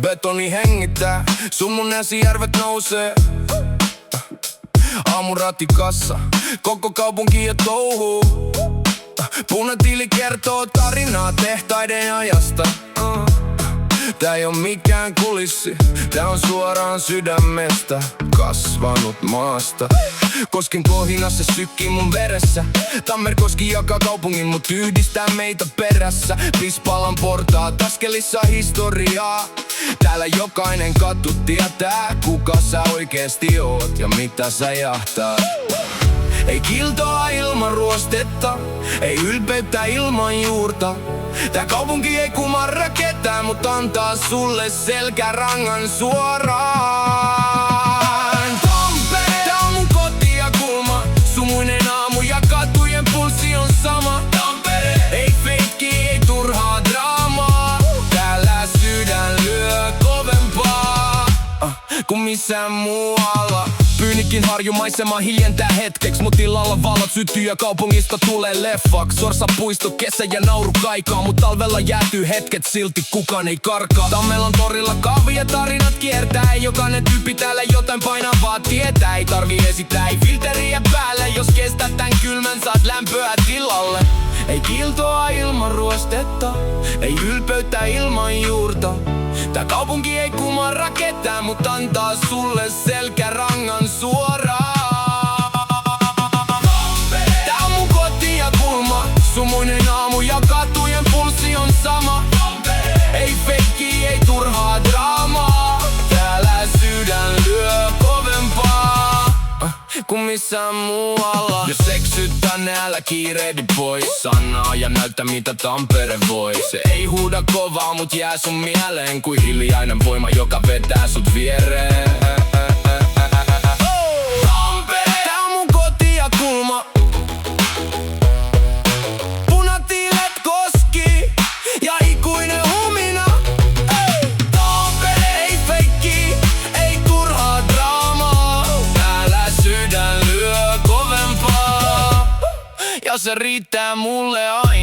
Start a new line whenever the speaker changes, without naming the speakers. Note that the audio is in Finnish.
Betoni hengittää, sun mun Näsijärvet nousee. Aamuratikassa, koko kaupunki jo touhuu. Punatili kertoo tarinaa tehtaiden ajasta. Tää ei oo mikään kulissi, tää on suoraan sydämestä kasvanut maasta. Kosken kohina se sykkii mun veressä. Tammerkoski jakaa kaupungin, mut yhdistää meitä perässä. Pispalan portaat, askelissa historiaa. Täällä jokainen katu tietää, kuka sä oikeesti oot ja mitä sä jahtaat. Ei kiltoa ilman ruostetta, ei ylpeyttä ilman juurta. Tää kaupunki ei kumarra ketään, mut antaa sulle selkärangan suoraan. Tampere, tää on mun koti ja kulma. Sumuinen aamu ja katujen pulssi on sama. Tampere, ei feikki, ei turhaa draamaa. Täällä sydän lyö kovempaa kuin missään muualla. Pyynikin harjumaisema hiljentää hetkeksi, mut illalla valot syttyy ja kaupungista tulee leffaks. Sorsa puisto, kesä ja nauru kaikaa, mut talvella jäätyy hetket, silti kukaan ei karkaa. Tammelan torilla kahvi ja tarinat kiertää. Jokainen tyyppi täällä jotain painavaa tietää. Ei tarvii esittää, ei filteriä päälle. Jos kestät tän kylmän, saat lämpöä tilalle. Ei kiltoa ilman ruostetta, ei ylpeyttä ilman juurta. Tää kaupunki ei kumarra ketään, mut antaa sulle selkärangan suoraan. Tää on mun koti ja kulma. Sumuinen aamu ja katujen pulssi on sama. Ei feikki, ei turhaa draamaa. Täällä sydän lyö kovempaa kuin missään muualla. Jos eksyt tänne, älä kiirehdi pois. Sanaa ja näytä mitä Tampere voi. Se ei huuda kovaa, mut jää sun mieleen kuin hiljainen voima, joka vetää sut viereen. Tampere, tää on mun koti ja kulma. Punatiilet koski ja ikuinen humina. Tampere, ei feikki, ei turhaa draamaa. Täällä sydän lyö kovempaa ja se riittää mulle aina.